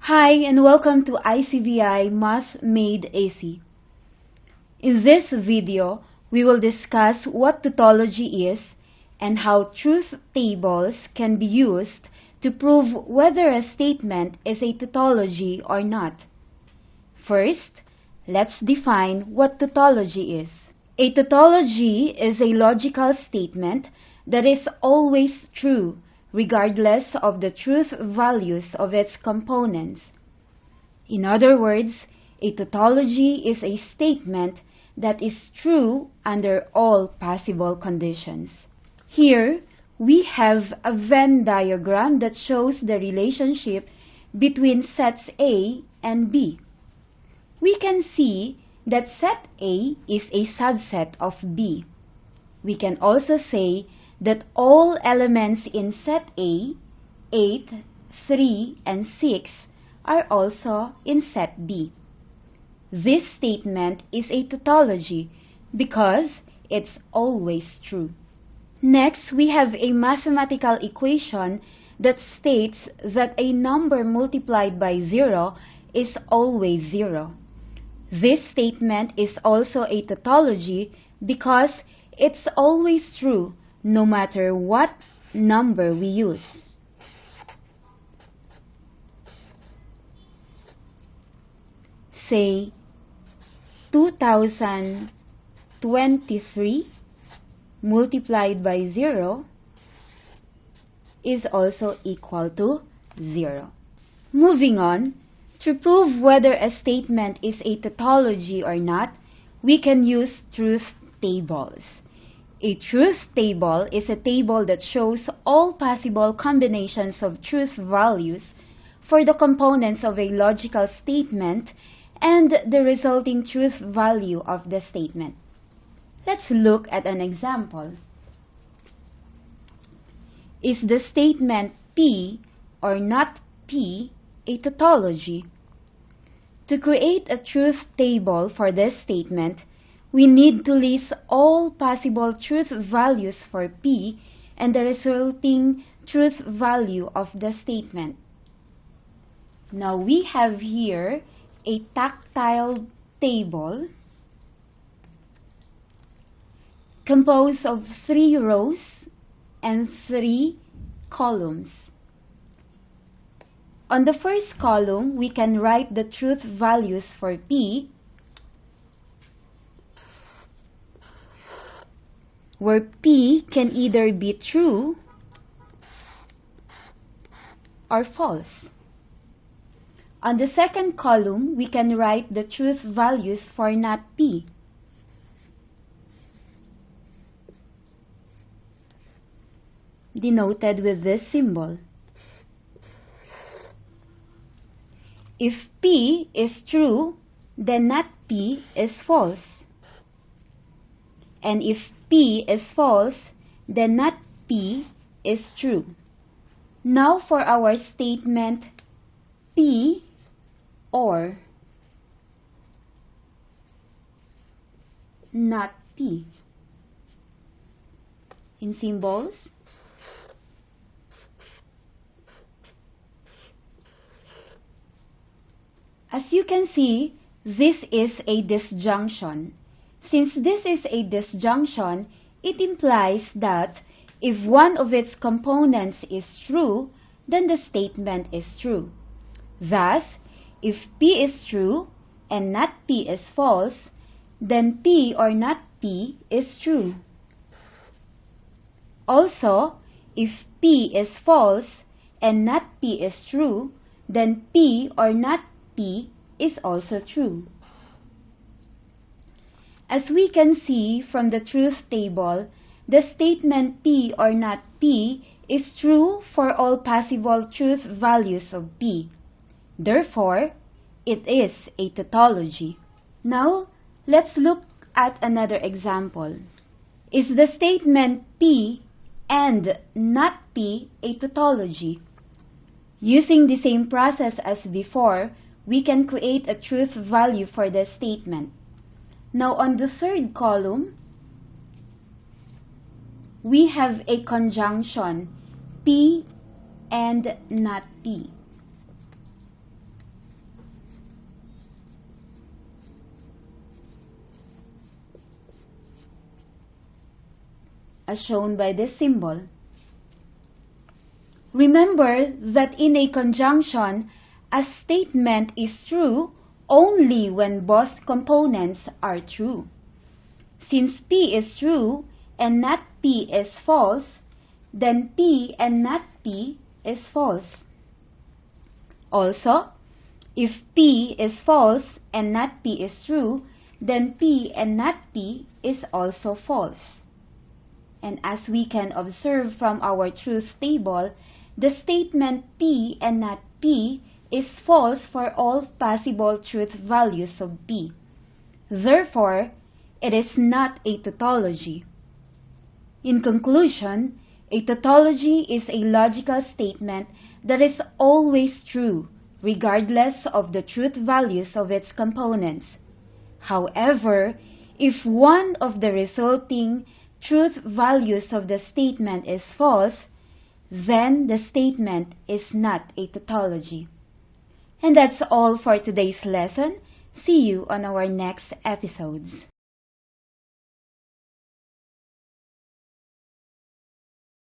Hi and welcome to ICEVI Math Made Easy. In this video, we will discuss what tautology is and how truth tables can be used to prove whether a statement is a tautology or not. First, let's define what tautology is. A tautology is a logical statement that is always true, regardless of the truth values of its components. In other words, a tautology is a statement that is true under all possible conditions. Here, we have a Venn diagram that shows the relationship between sets A and B. We can see that set A is a subset of B. We can also say that all elements in set A, 8, 3, and 6, are also in set B. This statement is a tautology because it's always true. Next, we have a mathematical equation that states that a number multiplied by 0 is always 0. This statement is also a tautology because it's always true no matter what number we use. Say 2023 multiplied by 0 is also equal to 0. Moving on, to prove whether a statement is a tautology or not, we can use truth tables. A truth table is a table that shows all possible combinations of truth values for the components of a logical statement and the resulting truth value of the statement. Let's look at an example. Is the statement P or not P a tautology? To create a truth table for this statement, we need to list all possible truth values for P and the resulting truth value of the statement. Now we have here a tactile table composed of 3 rows and 3 columns. On the first column, we can write the truth values for P, where P can either be true or false. On the second column, we can write the truth values for not P. Denoted with this symbol. If P is true, then not P is false. And if P is false, then not P is true. Now for our statement P or not P. In symbols, as you can see, this is a disjunction. Since this is a disjunction, it implies that if one of its components is true, then the statement is true. Thus, if P is true and not P is false, then P or not P is true. Also, if P is false and not P is true, then P or not P is also true. As we can see from the truth table, the statement P or not P is true for all possible truth values of P. Therefore, it is a tautology. Now, let's look at another example. Is the statement P and not P a tautology? Using the same process as before, we can create a truth value for the statement. Now on the third column, we have a conjunction P and not P. as shown by this symbol. Remember that in a conjunction, a statement is true only when both components are true. Since P is true and not P is false, then P and not P is false. Also, if P is false and not P is true, then P and not P is also false. And as we can observe from our truth table, the statement P and not P is false for all possible truth values of P. Therefore, it is not a tautology. In conclusion, a tautology is a logical statement that is always true, regardless of the truth values of its components. However, if one of the resulting truth values of the statement is false, then the statement is not a tautology. And that's all for today's lesson. See you on our next episodes.